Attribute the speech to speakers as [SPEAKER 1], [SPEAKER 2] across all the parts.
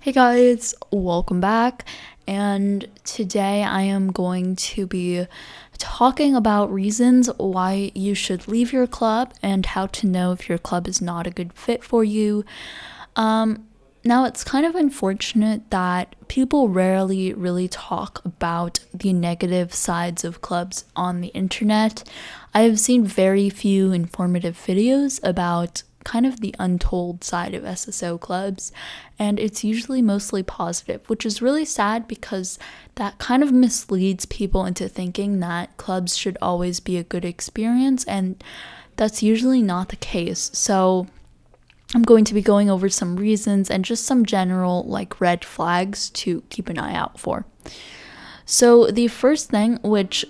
[SPEAKER 1] Hey guys, welcome back. And today I am going to be talking about reasons why you should leave your club and how to know if your club is not a good fit for you. Now, it's kind of unfortunate that people rarely really talk about the negative sides of clubs on the internet. I have seen very few informative videos about kind of the untold side of SSO clubs, and it's usually mostly positive, which is really sad because that kind of misleads people into thinking that clubs should always be a good experience, and that's usually not the case. So I'm going to be going over some reasons and just some general red flags to keep an eye out for. So the first thing, which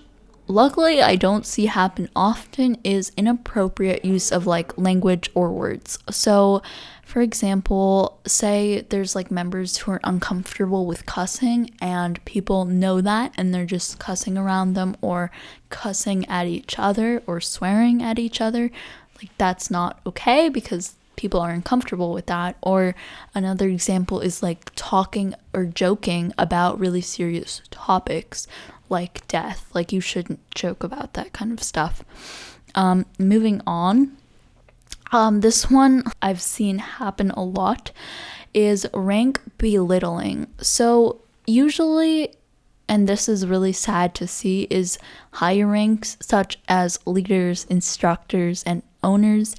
[SPEAKER 1] luckily I don't see happen often, is inappropriate use of language or words. So for example, say there's members who are uncomfortable with cussing and people know that and they're just cussing around them or cussing at each other or swearing at each other. That's not okay because people are uncomfortable with that. Or another example is talking or joking about really serious topics like death. You shouldn't joke about that kind of stuff. Moving on, this one I've seen happen a lot is rank belittling. So usually, and this is really sad to see, is higher ranks such as leaders, instructors, and owners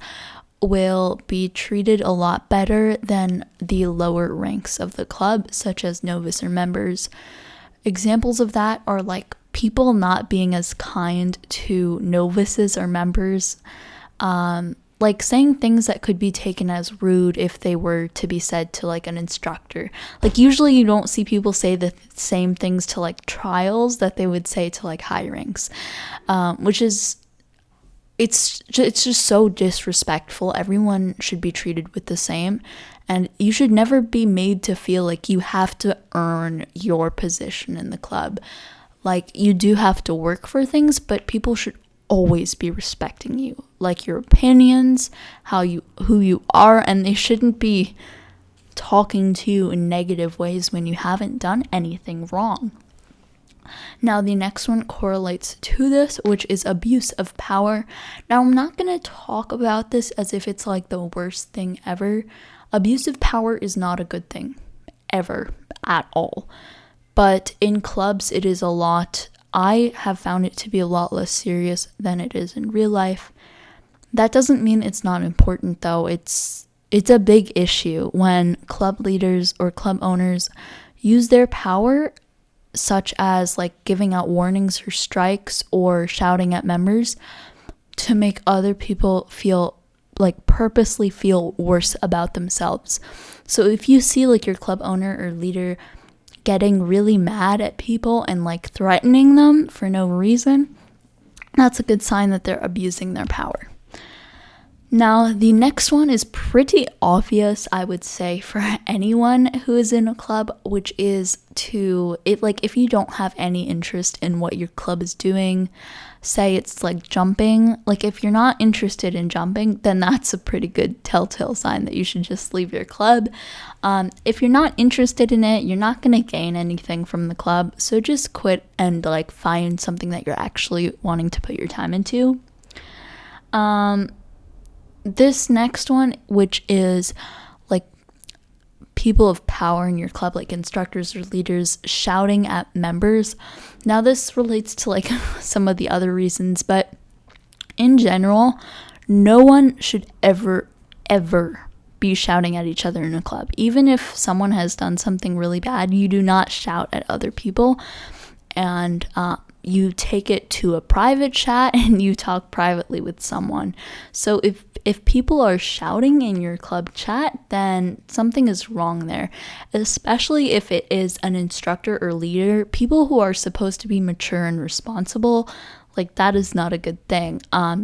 [SPEAKER 1] will be treated a lot better than the lower ranks of the club, such as novice or members. Examples of that are people not being as kind to novices or members, saying things that could be taken as rude if they were to be said to an instructor. Usually you don't see people say the same things to trials that they would say to high ranks, which is it's just so disrespectful. Everyone should be treated with the same, and you should never be made to feel like you have to earn your position in the club. You do have to work for things, but people should always be respecting you, your opinions, who you are, and they shouldn't be talking to you in negative ways when you haven't done anything wrong. Now, the next one correlates to this, which is abuse of power. Now, I'm not going to talk about this as if it's the worst thing ever. Abuse of power is not a good thing, ever, at all. But in clubs, it is a lot. I have found it to be a lot less serious than it is in real life. That doesn't mean it's not important, though. It's a big issue when club leaders or club owners use their power, such as giving out warnings or strikes or shouting at members, to make other people feel purposely feel worse about themselves. So if you see your club owner or leader getting really mad at people and threatening them for no reason, that's a good sign that they're abusing their power. Now, the next one is pretty obvious, I would say, for anyone who is in a club, which is if you don't have any interest in what your club is doing, say it's jumping, if you're not interested in jumping, then that's a pretty good telltale sign that you should just leave your club. If you're not interested in it, you're not going to gain anything from the club, so just quit and find something that you're actually wanting to put your time into. This next one, which is people of power in your club, instructors or leaders shouting at members. Now, this relates to some of the other reasons, but in general, no one should ever be shouting at each other in a club. Even if someone has done something really bad, you do not shout at other people, and you take it to a private chat and you talk privately with someone. So if people are shouting in your club chat, then something is wrong there, especially if it is an instructor or leader. People who are supposed to be mature and responsible, that is not a good thing,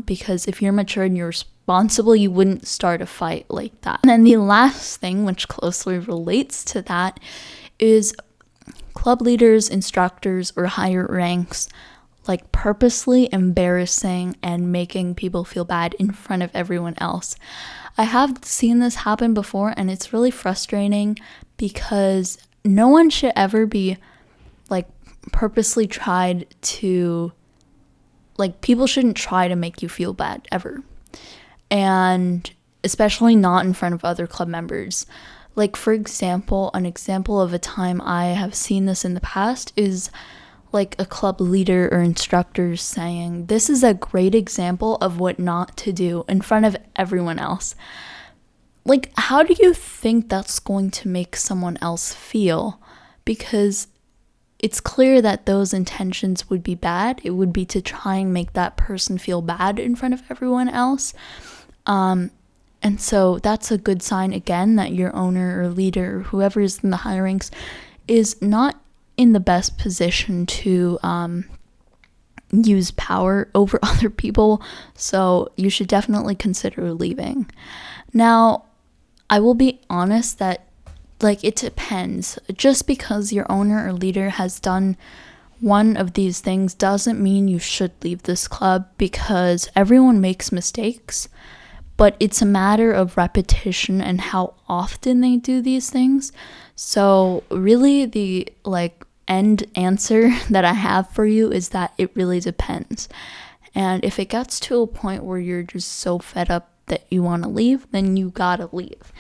[SPEAKER 1] because if you're mature and you're responsible, you wouldn't start a fight like that. And then the last thing, which closely relates to that, is club leaders, instructors, or higher ranks purposely embarrassing and making people feel bad in front of everyone else. I have seen this happen before, and it's really frustrating because no one should ever be like purposely tried to, like, people shouldn't try to make you feel bad ever, and especially not in front of other club members. Like, for example, an example of a time I have seen this in the past is like a club leader or instructor saying, "This is a great example of what not to do," in front of everyone else. Like, how do you think that's going to make someone else feel? Because it's clear that those intentions would be bad. It would be to try and make that person feel bad in front of everyone else. And so that's a good sign, again, that your owner or leader or whoever is in the higher ranks is not in the best position to use power over other people. So you should definitely consider leaving. Now, I will be honest that, like, it depends. Just because your owner or leader has done one of these things doesn't mean you should leave this club, because everyone makes mistakes, but it's a matter of repetition and how often they do these things. So really the end answer that I have for you is that it really depends. And if it gets to a point where you're just so fed up that you want to leave, then you gotta leave.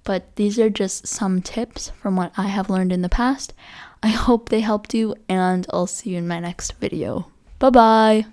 [SPEAKER 1] But these are just some tips from what I have learned in the past. I hope they helped you, and I'll see you in my next video. Bye bye!